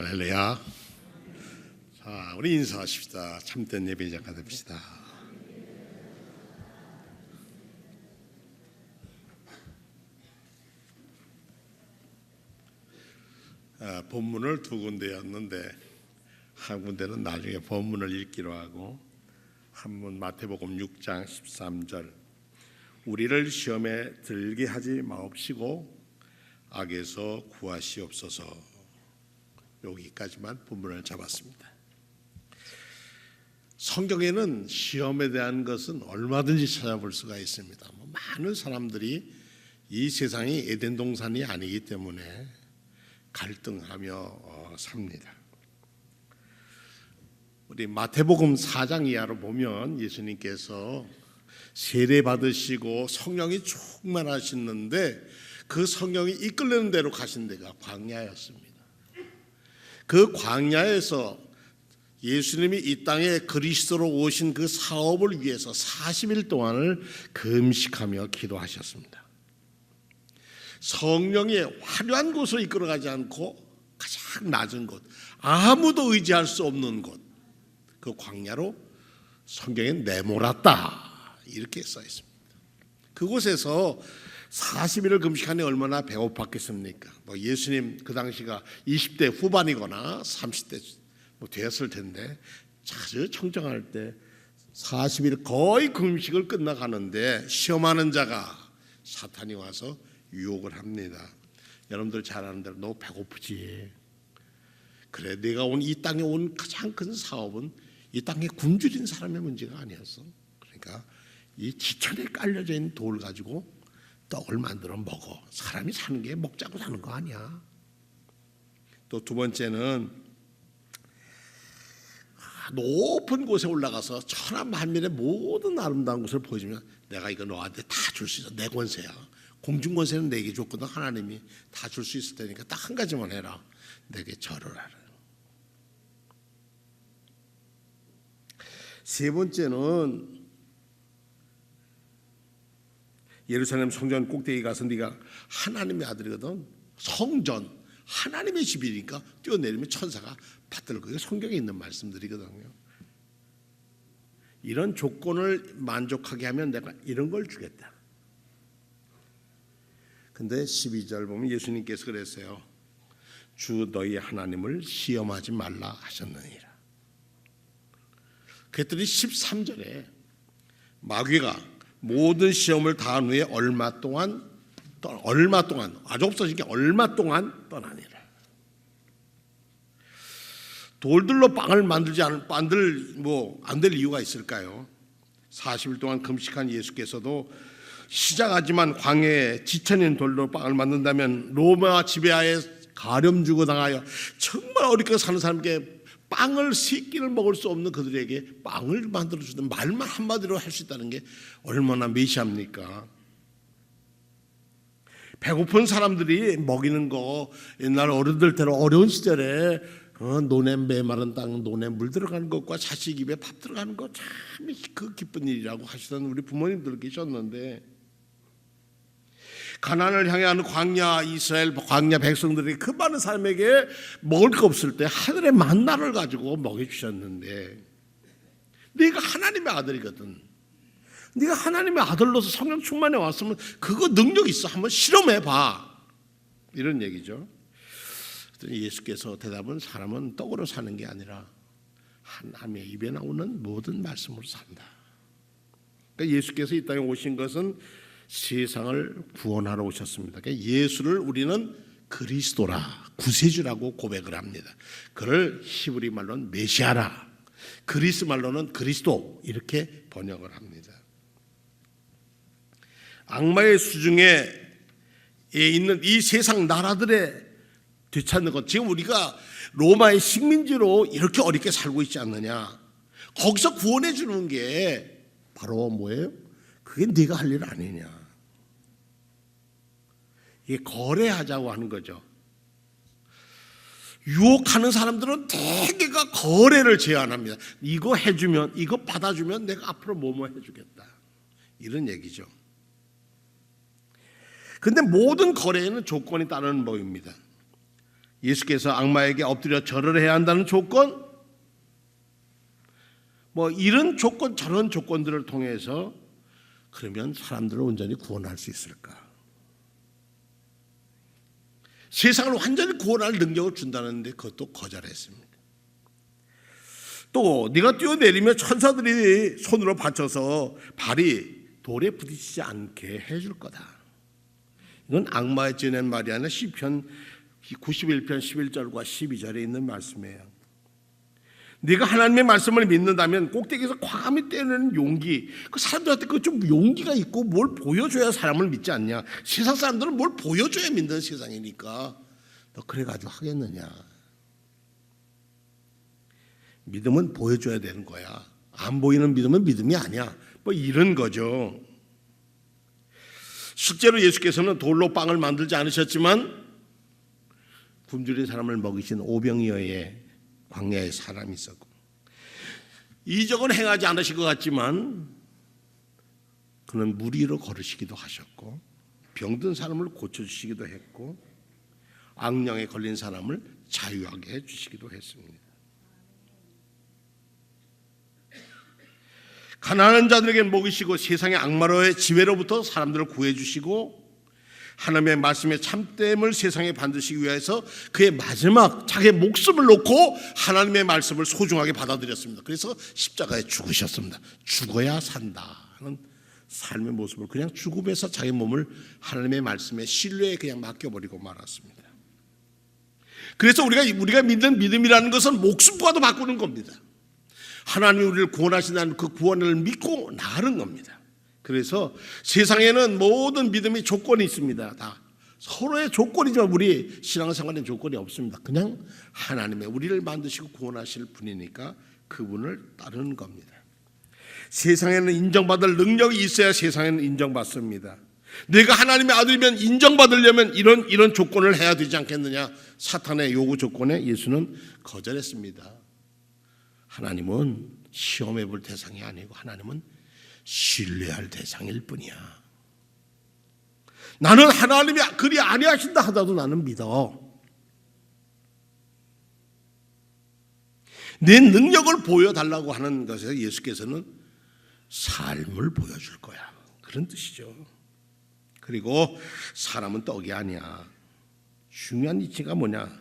할렐루야. 자, 우리 인사하십시다. 참된 예배자가 됩시다. 본문을 두 군데였는데 한 군데는 나중에 본문을 읽기로 하고, 한문 마태복음 6장 13절 우리를 시험에 들게 하지 마옵시고 악에서 구하시옵소서, 여기까지만 본문을 잡았습니다. 성경에는 시험에 대한 것은 얼마든지 찾아볼 수가 있습니다. 많은 사람들이 이 세상이 에덴 동산이 아니기 때문에 갈등하며 삽니다. 우리 마태복음 4장 이하로 보면 예수님께서 세례 받으시고 성령이 충만하시는데 그 성령이 이끌리는 대로 가신 데가 광야였습니다. 그 광야에서 예수님이 이 땅에 그리스도로 오신 그 사업을 위해서 40일 동안을 금식하며 기도하셨습니다. 성령이 화려한 곳으로 이끌어가지 않고 가장 낮은 곳, 아무도 의지할 수 없는 곳, 그 광야로 성경에 내몰았다 이렇게 써 있습니다. 그곳에서 40일을 금식하니 얼마나 배고팠겠습니까? 예수님 그 당시가 20대 후반이거나 30대 되었을 텐데, 아주 청정할 때 40일 거의 금식을 끝나가는데 시험하는 자가 사탄이 와서 유혹을 합니다. 여러분들 잘 아는 대로 너 배고프지? 그래, 내가 온 이 땅에 온 가장 큰 사업은 이 땅에 굶주린 사람의 문제가 아니었어. 그러니까 이 지천에 깔려져 있는 돌 가지고 떡을 만들어 먹어. 사람이 사는 게 먹자고 사는 거 아니야. 또 두 번째는 높은 곳에 올라가서 천하만민의 모든 아름다운 것을 보여주면 내가 이거 너한테 다 줄 수 있어. 내 권세야. 공중 권세는 내게 줬거든. 하나님이 다 줄 수 있을 테니까 딱 한 가지만 해라. 내게 절을 하라. 세 번째는 예루살렘 성전 꼭대기 가서 네가 하나님의 아들이거든. 성전 하나님의 집이니까 뛰어내리면 천사가 받들 거예요. 성경에 있는 말씀들이거든요. 이런 조건을 만족하게 하면 내가 이런 걸 주겠다. 근데 12절 보면 예수님께서 그랬어요. 주 너희 하나님을 시험하지 말라 하셨느니라. 그랬더니 13절에 마귀가 모든 시험을 다한 후에 얼마 동안 아주 없어진 게 얼마 동안 떠나니라. 돌들로 빵을 만들지 않을 안 될 이유가 있을까요? 40일 동안 금식한 예수께서도 시작하지만 광야에 지천인 돌로 빵을 만든다면 로마 지배하에 가렴 주고 당하여 정말 어렵게 사는 사람에게 빵을 세 끼를 먹을 수 없는 그들에게 빵을 만들어주는 말만 한마디로 할 수 있다는 게 얼마나 메시아입니까? 배고픈 사람들이 먹이는 거, 옛날 어른들 때로 어려운 시절에 논에 메마른 땅, 논에 물 들어가는 것과 자식 입에 밥 들어가는 거 참 그 기쁜 일이라고 하시던 우리 부모님들 계셨는데, 가나안을 향해하는 광야 이스라엘 광야 백성들이 그 많은 사람에게 먹을 거 없을 때 하늘의 만나를 가지고 먹여주셨는데, 네가 하나님의 아들이거든. 네가 하나님의 아들로서 성령 충만해 왔으면 그거 능력 있어. 한번 실험해봐. 이런 얘기죠. 예수께서 대답은 사람은 떡으로 사는 게 아니라 하나님의 입에 나오는 모든 말씀으로 산다. 그러니까 예수께서 이 땅에 오신 것은 세상을 구원하러 오셨습니다. 그러니까 예수를 우리는 그리스도라, 구세주라고 고백을 합니다. 그를 히브리 말로는 메시아라, 그리스 말로는 그리스도 이렇게 번역을 합니다. 악마의 수중에 있는 이 세상 나라들의 되찾는 것, 지금 우리가 로마의 식민지로 이렇게 어렵게 살고 있지 않느냐, 거기서 구원해 주는 게 바로 뭐예요? 그게 네가 할 일 아니냐. 이게 거래하자고 하는 거죠. 유혹하는 사람들은 대개가 거래를 제안합니다. 이거 해주면, 이거 받아주면 내가 앞으로 뭐뭐 해주겠다, 이런 얘기죠. 근데 모든 거래에는 조건이 따르는 법입니다. 예수께서 악마에게 엎드려 절을 해야 한다는 조건, 이런 조건 저런 조건들을 통해서 그러면 사람들을 온전히 구원할 수 있을까? 세상을 완전히 구원할 능력을 준다는데 그것도 거절했습니다. 또 네가 뛰어내리면 천사들이 손으로 받쳐서 발이 돌에 부딪히지 않게 해줄 거다. 이건 악마의 지어낸 말이 아니라 시편 91편 11절과 12절에 있는 말씀이에요. 네가 하나님의 말씀을 믿는다면 꼭대기에서 과감히 떼어내는 용기, 그 사람들한테 그 좀 용기가 있고 뭘 보여줘야 사람을 믿지 않냐. 세상 사람들은 뭘 보여줘야 믿는 세상이니까 너 그래가지고 하겠느냐. 믿음은 보여줘야 되는 거야. 안 보이는 믿음은 믿음이 아니야. 이런 거죠. 실제로 예수께서는 돌로 빵을 만들지 않으셨지만 굶주린 사람을 먹이신 오병이어의 광야에 사람이 있었고, 이적은 행하지 않으신 것 같지만 그는 물 위로 걸으시기도 하셨고, 병든 사람을 고쳐주시기도 했고, 악령에 걸린 사람을 자유하게 해주시기도 했습니다. 가난한 자들에게 먹이시고 세상의 악마로의 지배로부터 사람들을 구해주시고, 하나님의 말씀의 참됨을 세상에 반드시 위해서 그의 마지막 자기의 목숨을 놓고 하나님의 말씀을 소중하게 받아들였습니다. 그래서 십자가에 죽으셨습니다. 죽어야 산다 하는 삶의 모습을 그냥 죽음에서 자기 몸을 하나님의 말씀의 신뢰에 그냥 맡겨버리고 말았습니다. 그래서 우리가 믿는 믿음이라는 것은 목숨과도 바꾸는 겁니다. 하나님이 우리를 구원하신다는 그 구원을 믿고 나가는 겁니다. 그래서 세상에는 모든 믿음이 조건이 있습니다. 다 서로의 조건이지만 우리 신앙생활에는 조건이 없습니다. 그냥 하나님의 우리를 만드시고 구원하실 분이니까 그분을 따르는 겁니다. 세상에는 인정받을 능력이 있어야 세상에는 인정받습니다. 내가 하나님의 아들이면 인정받으려면 이런 조건을 해야 되지 않겠느냐. 사탄의 요구 조건에 예수는 거절했습니다. 하나님은 시험해 볼 대상이 아니고 하나님은 신뢰할 대상일 뿐이야. 나는 하나님이 그리 아니하신다 하더라도 나는 믿어. 내 능력을 보여달라고 하는 것에서 예수께서는 삶을 보여줄 거야. 그런 뜻이죠. 그리고 사람은 떡이 아니야. 중요한 이치가 뭐냐.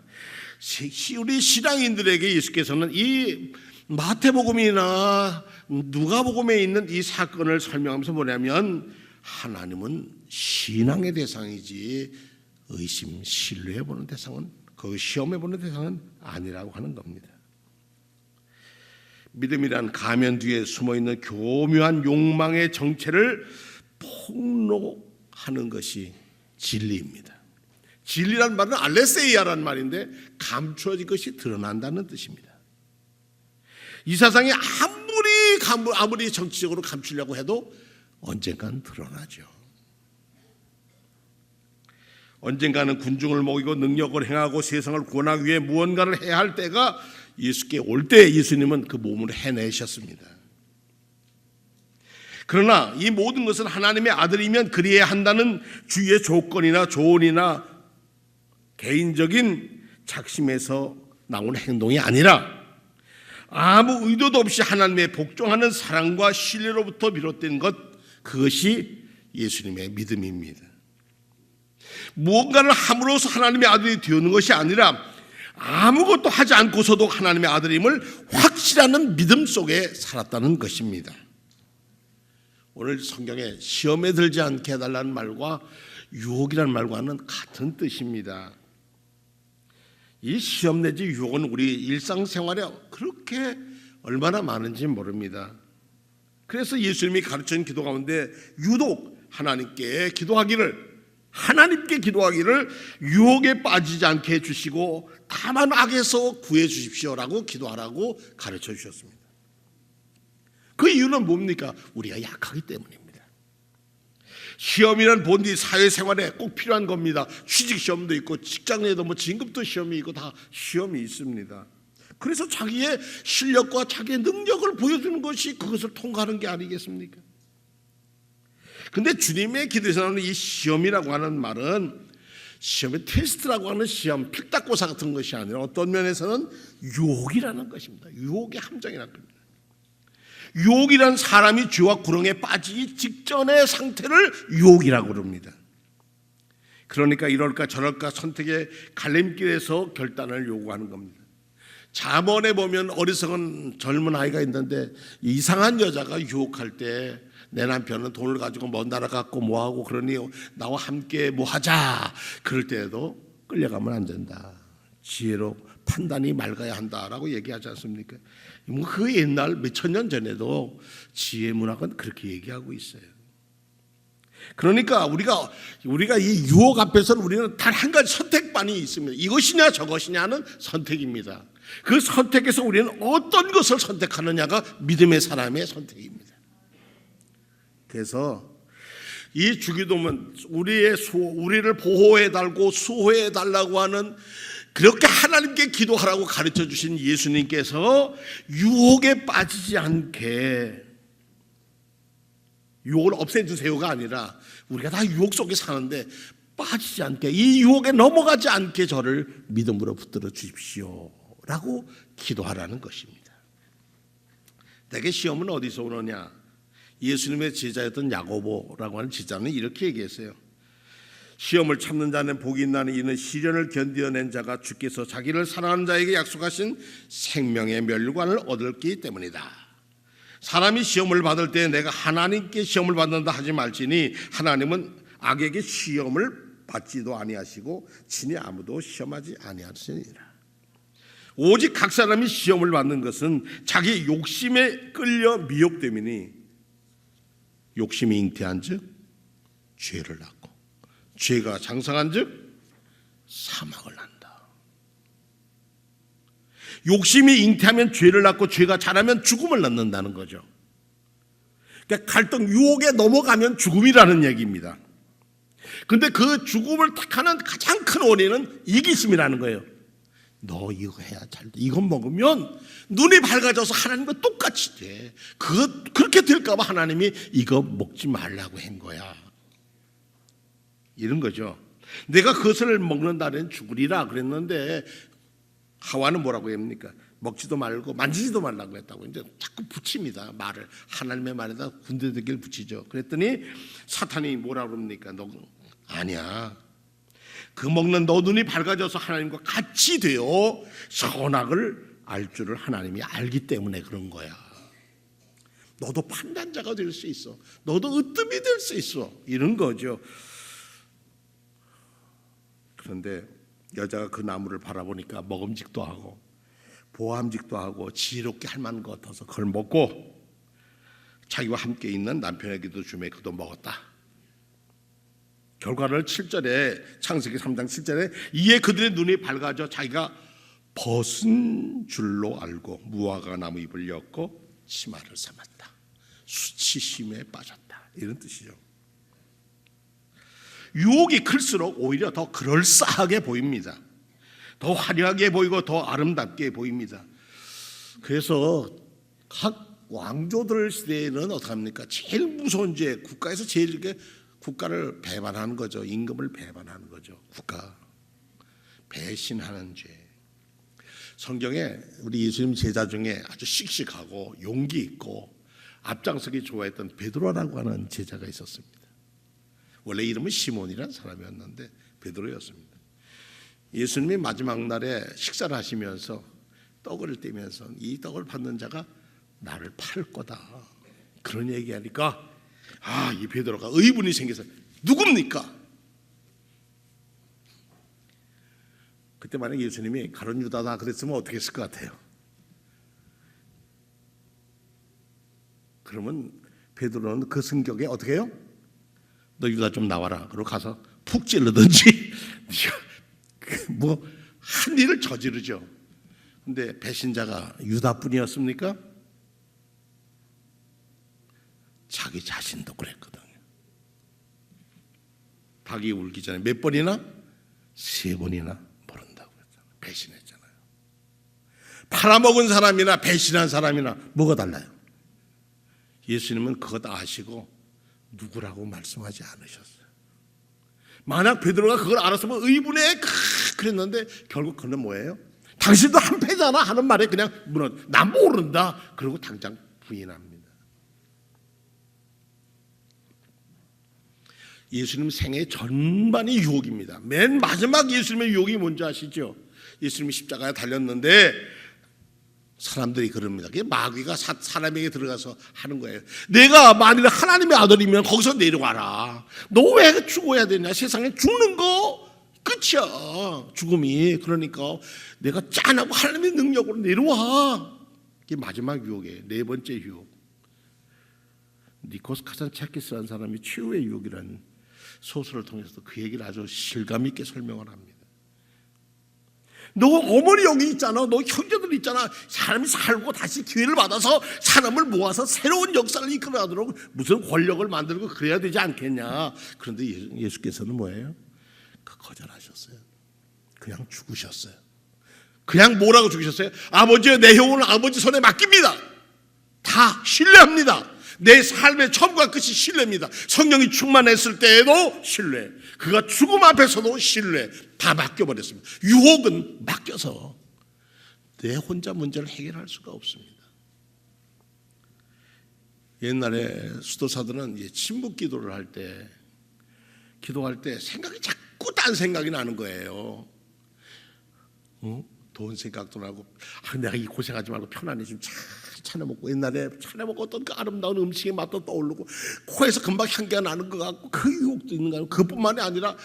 우리 신앙인들에게 예수께서는 이 마태복음이나 누가복음에 있는 이 사건을 설명하면서 뭐냐면 하나님은 신앙의 대상이지 의심, 신뢰해보는 대상은, 그 시험해보는 대상은 아니라고 하는 겁니다. 믿음이란 가면 뒤에 숨어있는 교묘한 욕망의 정체를 폭로하는 것이 진리입니다. 진리란 말은 알레세이아라는 말인데 감추어진 것이 드러난다는 뜻입니다. 이 세상에 아무리 정치적으로 감추려고 해도 언젠가는 드러나죠. 언젠가는 군중을 먹이고 능력을 행하고 세상을 구원하기 위해 무언가를 해야 할 때가 예수께 올 때 예수님은 그 몸을 해내셨습니다. 그러나 이 모든 것은 하나님의 아들이면 그리해야 한다는 주의 조건이나 조언이나 개인적인 작심에서 나온 행동이 아니라 아무 의도도 없이 하나님의 복종하는 사랑과 신뢰로부터 비롯된 것, 그것이 예수님의 믿음입니다. 무언가를 함으로써 하나님의 아들이 되는 것이 아니라 아무것도 하지 않고서도 하나님의 아들임을 확실하는 믿음 속에 살았다는 것입니다. 오늘 성경에 시험에 들지 않게 해달라는 말과 유혹이라는 말과는 같은 뜻입니다. 이 시험 내지 유혹은 우리 일상생활에 그렇게 얼마나 많은지 모릅니다. 그래서 예수님이 가르친 기도 가운데 유독 하나님께 기도하기를 유혹에 빠지지 않게 해주시고 다만 악에서 구해 주십시오라고 기도하라고 가르쳐 주셨습니다. 그 이유는 뭡니까? 우리가 약하기 때문입니다. 시험이란 본디 사회생활에 꼭 필요한 겁니다. 취직시험도 있고 직장 내에도 진급도 시험이 있고 다 시험이 있습니다. 그래서 자기의 실력과 자기의 능력을 보여주는 것이 그것을 통과하는 게 아니겠습니까? 근데 주님의 기도에서 나오는 이 시험이라고 하는 말은 시험의 테스트라고 하는 시험, 필딱고사 같은 것이 아니라 어떤 면에서는 유혹이라는 것입니다. 유혹의 함정이라는 겁니다. 유혹이란 사람이 죄와 구렁에 빠지기 직전의 상태를 유혹이라고 그럽니다. 그러니까 이럴까 저럴까 선택의 갈림길에서 결단을 요구하는 겁니다. 잠언에 보면 어리석은 젊은 아이가 있는데 이상한 여자가 유혹할 때 내 남편은 돈을 가지고 먼 나라 갔고 뭐하고 그러니 나와 함께 뭐하자 그럴 때에도 끌려가면 안 된다. 지혜로 판단이 맑아야 한다라고 얘기하지 않습니까? 뭐 그 옛날 몇천 년 전에도 지혜 문학은 그렇게 얘기하고 있어요. 그러니까 우리가 이 유혹 앞에서는 우리는 단 한 가지 선택반이 있습니다. 이것이냐 저것이냐는 선택입니다. 그 선택에서 우리는 어떤 것을 선택하느냐가 믿음의 사람의 선택입니다. 그래서 이 주기도문 우리를 보호해 달고 수호해 달라고 하는 그렇게 하나님께 기도하라고 가르쳐 주신 예수님께서 유혹에 빠지지 않게 유혹을 없애주세요가 아니라 우리가 다 유혹 속에 사는데 빠지지 않게 이 유혹에 넘어가지 않게 저를 믿음으로 붙들어 주십시오 라고 기도하라는 것입니다. 내게 시험은 어디서 오느냐? 예수님의 제자였던 야고보라고 하는 제자는 이렇게 얘기했어요. 시험을 참는 자는 복이 있나니 이는 시련을 견디어낸 자가 주께서 자기를 사랑하는 자에게 약속하신 생명의 멸관을 얻었기 때문이다. 사람이 시험을 받을 때 내가 하나님께 시험을 받는다 하지 말지니 하나님은 악에게 시험을 받지도 아니하시고 친히 아무도 시험하지 아니하시니라. 오직 각 사람이 시험을 받는 것은 자기 욕심에 끌려 미혹됨이니 욕심이 잉태한 즉 죄를 낳고 죄가 장성한 즉 사망을 낳는다. 욕심이 잉태하면 죄를 낳고 죄가 자라면 죽음을 낳는다는 거죠. 그러니까 갈등 유혹에 넘어가면 죽음이라는 얘기입니다. 그런데 그 죽음을 택하는 가장 큰 원인은 이기심이라는 거예요. 너 이거 해야 잘 돼. 이거 먹으면 눈이 밝아져서 하나님과 똑같이 돼. 그렇게 될까 봐 하나님이 이거 먹지 말라고 한 거야. 이런 거죠. 내가 그것을 먹는다는 죽으리라 그랬는데 하와는 뭐라고 합니까? 먹지도 말고 만지지도 말라고 했다고. 이제 자꾸 붙입니다. 말을 하나님의 말에다 군데대기를 붙이죠. 그랬더니 사탄이 뭐라고 합니까? 너 아니야. 그 먹는 너 눈이 밝아져서 하나님과 같이 되어 선악을 알 줄을 하나님이 알기 때문에 그런 거야. 너도 판단자가 될 수 있어. 너도 으뜸이 될 수 있어. 이런 거죠. 그런데 여자가 그 나무를 바라보니까 먹음직도 하고 보암직도 하고 지혜롭게 할 만한 것 같아서 그걸 먹고 자기와 함께 있는 남편에게도 주매 그도 먹었다. 결과를 7절에 창세기 3장 7절에 이에 그들의 눈이 밝아져 자기가 벗은 줄로 알고 무화과 나무 잎을 엮고 치마를 삼았다. 수치심에 빠졌다. 이런 뜻이죠. 유혹이 클수록 오히려 더 그럴싸하게 보입니다. 더 화려하게 보이고 더 아름답게 보입니다. 그래서 각 왕조들 시대에는 어떻게 합니까? 제일 무서운 죄, 국가에서 제일 이렇게 국가를 배반하는 거죠. 임금을 배반하는 거죠. 국가 배신하는 죄. 성경에 우리 예수님 제자 중에 아주 씩씩하고 용기 있고 앞장서기 좋아했던 베드로라고 하는 제자가 있었습니다. 원래 이름은 시몬이라는 사람이었는데 베드로였습니다. 예수님이 마지막 날에 식사를 하시면서 떡을 떼면서 이 떡을 받는 자가 나를 팔 거다. 그런 얘기하니까 이 베드로가 의문이 생겨서 누굽니까? 그때 만약에 예수님이 가룟 유다다 그랬으면 어떻게 했을 것 같아요? 그러면 베드로는 그 승격에 어떻게 해요? 너 유다 좀 나와라. 그러고 가서 푹 찔르든지 뭐 한 일을 저지르죠. 근데 배신자가 유다뿐이었습니까? 자기 자신도 그랬거든요. 닭이 울기 전에 몇 번이나? 3번이나 모른다고 했잖아요. 배신했잖아요. 팔아먹은 사람이나 배신한 사람이나 뭐가 달라요? 예수님은 그것 아시고 누구라고 말씀하지 않으셨어요. 만약 베드로가 그걸 알았으면 의분에 그랬는데 결국 그는 뭐예요? 당신도 한패잖아 하는 말에 그냥 난 모른다. 그리고 당장 부인합니다. 예수님 생애 전반이 유혹입니다. 맨 마지막 예수님의 유혹이 뭔지 아시죠? 예수님이 십자가에 달렸는데 사람들이 그럽니다. 그게 마귀가 사람에게 들어가서 하는 거예요. 내가 만일 하나님의 아들이면 거기서 내려와라. 너 왜 죽어야 되냐? 세상에 죽는 거 끝이야. 죽음이. 그러니까 내가 짠하고 하나님의 능력으로 내려와. 이게 마지막 유혹이에요. 네 번째 유혹. 니코스 카잔차키스라는 사람이 최후의 유혹이라는 소설을 통해서 그 얘기를 아주 실감 있게 설명을 합니다. 너 어머니 여기 있잖아. 너 형제들 있잖아. 사람이 살고 다시 기회를 받아서 사람을 모아서 새로운 역사를 이끌어가도록 무슨 권력을 만들고 그래야 되지 않겠냐. 그런데 예수께서는 뭐예요? 거절하셨어요. 그냥 죽으셨어요. 그냥 뭐라고 죽으셨어요? 아버지의 내 영혼을 아버지 손에 맡깁니다. 다 신뢰합니다. 내 삶의 처음과 끝이 신뢰입니다. 성령이 충만했을 때에도 신뢰, 그가 죽음 앞에서도 신뢰, 다 맡겨버렸습니다. 유혹은 맡겨서 내 혼자 문제를 해결할 수가 없습니다. 옛날에 수도사들은 침묵 기도를 할 때, 기도할 때 생각이 자꾸 딴 생각이 나는 거예요. 돈 생각도 나고, 내가 이 고생하지 말고 편안히 좀 차려 먹고, 옛날에 차려 먹고 어떤 그 아름다운 음식의 맛도 떠오르고 코에서 금방 향기가 나는 것 같고 그 유혹도 있는 거예요. 그뿐만이 아니라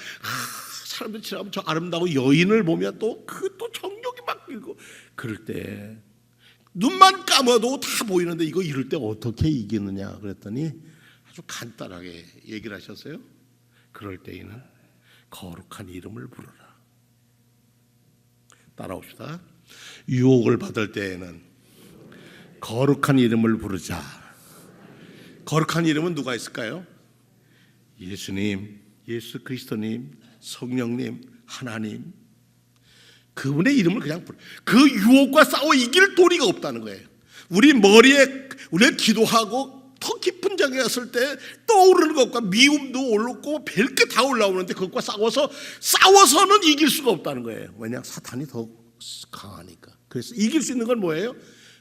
사람들이 지나가면 저 아름다운 여인을 보면 또 정욕이 막 들고, 그럴 때 눈만 감아도 다 보이는데 이거 이럴 때 어떻게 이기느냐 그랬더니 아주 간단하게 얘기를 하셨어요. 그럴 때에는 거룩한 이름을 부르라. 따라옵시다. 유혹을 받을 때에는 거룩한 이름을 부르자. 거룩한 이름은 누가 있을까요? 예수님, 예수 그리스도님, 성령님, 하나님. 그분의 이름을 그냥 부르. 그 유혹과 싸워 이길 도리가 없다는 거예요. 우리 머리에 우리가 기도하고 더 깊은 장에 갔을 때 떠오르는 것과 미움도 올랐고 별게 다 올라오는데 그것과 싸워서는 이길 수가 없다는 거예요. 왜냐? 사탄이 더 강하니까. 그래서 이길 수 있는 건 뭐예요?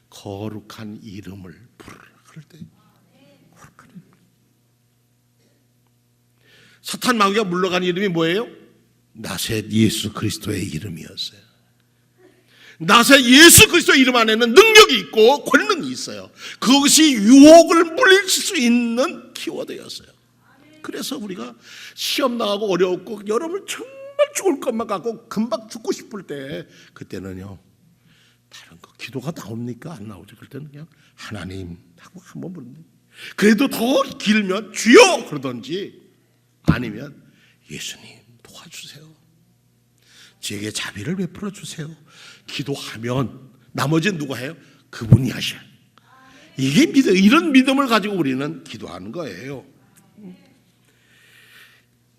거룩한 이름을 부르라. 그럴 때 거룩한 이름. 사탄 마귀가 물러간 이름이 뭐예요? 나셋 예수 그리스도의 이름이었어요. 나셋 예수 그리스도의 이름 안에는 능력이 있고 권능이 있어요. 그것이 유혹을 물리칠 수 있는 키워드였어요. 그래서 우리가 시험 나가고 어려웠고 여러분 정말 죽을 것만 같고 금방 죽고 싶을 때 그때는요, 다른 거 기도가 나옵니까? 안 나오죠. 그럴 때는 그냥 하나님 하고 한번 부르는. 그래도 더 길면 주여 그러든지 아니면 예수님 도와주세요. 제게 자비를 베풀어 주세요. 기도하면 나머지는 누가 해요? 그분이 하셔. 이게 믿음, 이런 믿음을 가지고 우리는 기도하는 거예요.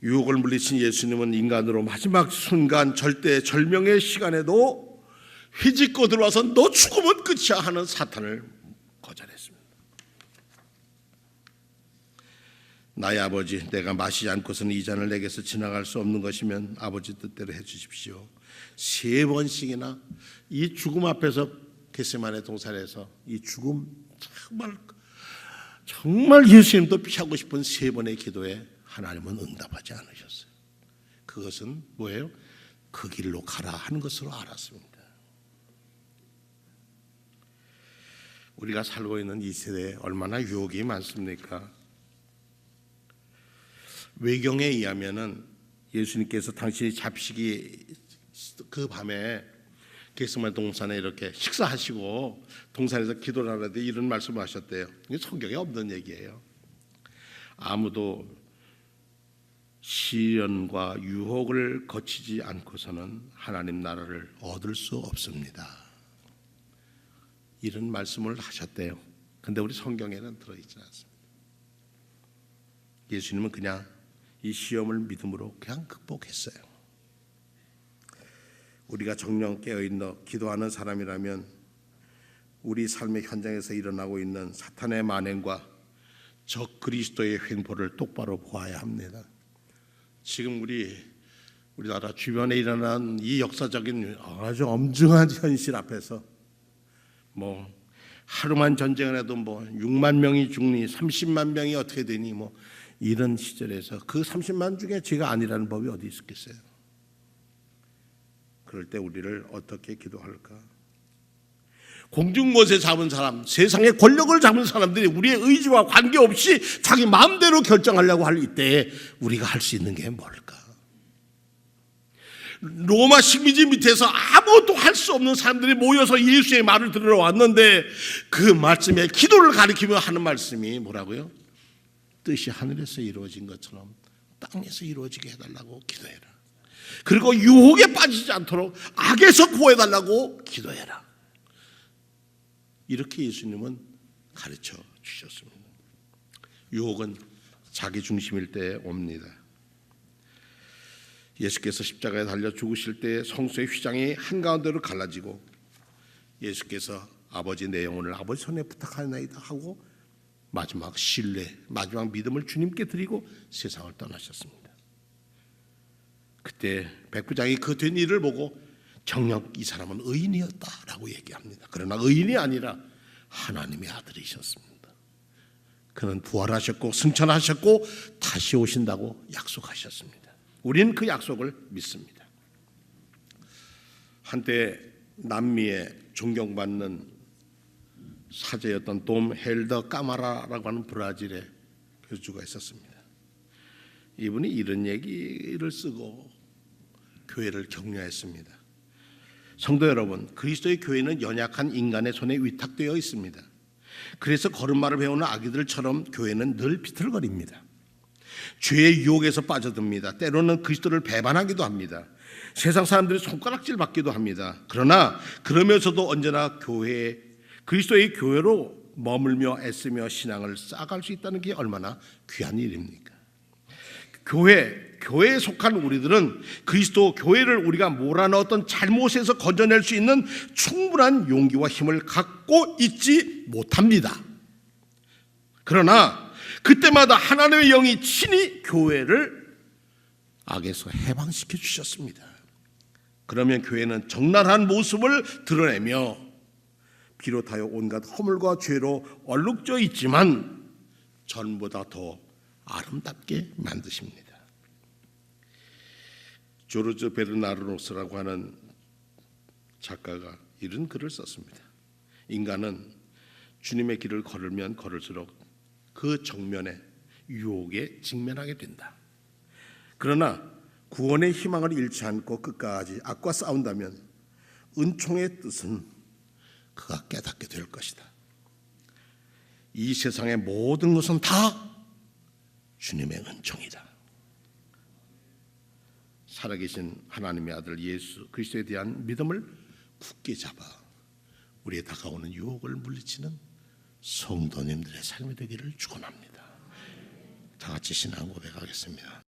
유혹을 물리친 예수님은 인간으로 마지막 순간 절대 절명의 시간에도 휘짓고 들어와서 너 죽으면 끝이야 하는 사탄을 거절했습니다. 나의 아버지, 내가 마시지 않고서는 이 잔을 내게서 지나갈 수 없는 것이면 아버지 뜻대로 해주십시오. 3번씩이나 이 죽음 앞에서 겟세마네 동산에서 이 죽음 정말 예수님도 피하고 싶은 3번의 기도에 하나님은 응답하지 않으셨어요. 그것은 뭐예요? 그 길로 가라 하는 것으로 알았습니다. 우리가 살고 있는 이 세대에 얼마나 유혹이 많습니까? 외경에 의하면은 예수님께서 당신이 잡히기 그 밤에 겟세마네 동산에 이렇게 식사하시고 동산에서 기도를 하는데 이런 말씀을 하셨대요. 이게 성경에 없는 얘기예요. 아무도 시련과 유혹을 거치지 않고서는 하나님 나라를 얻을 수 없습니다. 이런 말씀을 하셨대요. 근데 우리 성경에는 들어있지 않습니다. 예수님은 그냥 이 시험을 믿음으로 그냥 극복했어요. 우리가 정령 깨어있는 기도하는 사람이라면 우리 삶의 현장에서 일어나고 있는 사탄의 만행과 적 그리스도의 횡포를 똑바로 보아야 합니다. 지금 우리나라 주변에 일어난 이 역사적인 아주 엄중한 현실 앞에서 뭐 하루만 전쟁을 해도 뭐 6만 명이 죽니 30만 명이 어떻게 되니 뭐 이런 시절에서 그 30만 중에 죄가 아니라는 법이 어디 있었겠어요? 그럴 때 우리를 어떻게 기도할까? 공중못에 잡은 사람, 세상의 권력을 잡은 사람들이 우리의 의지와 관계없이 자기 마음대로 결정하려고 할 이때에 우리가 할 수 있는 게 뭘까? 로마 식민지 밑에서 아무것도 할 수 없는 사람들이 모여서 예수의 말을 들으러 왔는데 그 말씀에 기도를 가리키며 하는 말씀이 뭐라고요? 뜻이 하늘에서 이루어진 것처럼 땅에서 이루어지게 해달라고 기도해라. 그리고 유혹에 빠지지 않도록 악에서 구해달라고 기도해라. 이렇게 예수님은 가르쳐 주셨습니다. 유혹은 자기 중심일 때 옵니다. 예수께서 십자가에 달려 죽으실 때 성소의 휘장이 한가운데로 갈라지고 예수께서 아버지 내 영혼을 아버지 손에 부탁하나이다 하고 마지막 신뢰, 마지막 믿음을 주님께 드리고 세상을 떠나셨습니다. 그때 백부장이 그 된 일을 보고 정녕 이 사람은 의인이었다라고 얘기합니다. 그러나 의인이 아니라 하나님의 아들이셨습니다. 그는 부활하셨고 승천하셨고 다시 오신다고 약속하셨습니다. 우리는 그 약속을 믿습니다. 한때 남미에 존경받는 사제였던 돔 헬더 까마라라고 하는 브라질의 교주가 있었습니다. 이분이 이런 얘기를 쓰고 교회를 격려했습니다. 성도 여러분, 그리스도의 교회는 연약한 인간의 손에 위탁되어 있습니다. 그래서 걸음마를 배우는 아기들처럼 교회는 늘 비틀거립니다. 죄의 유혹에서 빠져듭니다. 때로는 그리스도를 배반하기도 합니다. 세상 사람들이 손가락질 받기도 합니다. 그러나 그러면서도 언제나 그리스도의 교회로 머물며 애쓰며 신앙을 쌓아갈 수 있다는 게 얼마나 귀한 일입니까? 교회에 속한 우리들은 그리스도 교회를 우리가 몰아넣었던 잘못에서 건져낼 수 있는 충분한 용기와 힘을 갖고 있지 못합니다. 그러나 그때마다 하나님의 영이 친히 교회를 악에서 해방시켜 주셨습니다. 그러면 교회는 적나라한 모습을 드러내며 비롯하여 온갖 허물과 죄로 얼룩져 있지만 전보다 더 아름답게 만드십니다. 조르즈 베르나르노스라고 하는 작가가 이런 글을 썼습니다. 인간은 주님의 길을 걸으면 걸을수록 그 정면에 유혹에 직면하게 된다. 그러나 구원의 희망을 잃지 않고 끝까지 악과 싸운다면 은총의 뜻은 그가 깨닫게 될 것이다. 이 세상의 모든 것은 다 주님의 은총이다. 살아계신 하나님의 아들 예수 그리스도에 대한 믿음을 굳게 잡아 우리의 다가오는 유혹을 물리치는 성도님들의 삶이 되기를 축원합니다. 다 같이 신앙 고백하겠습니다.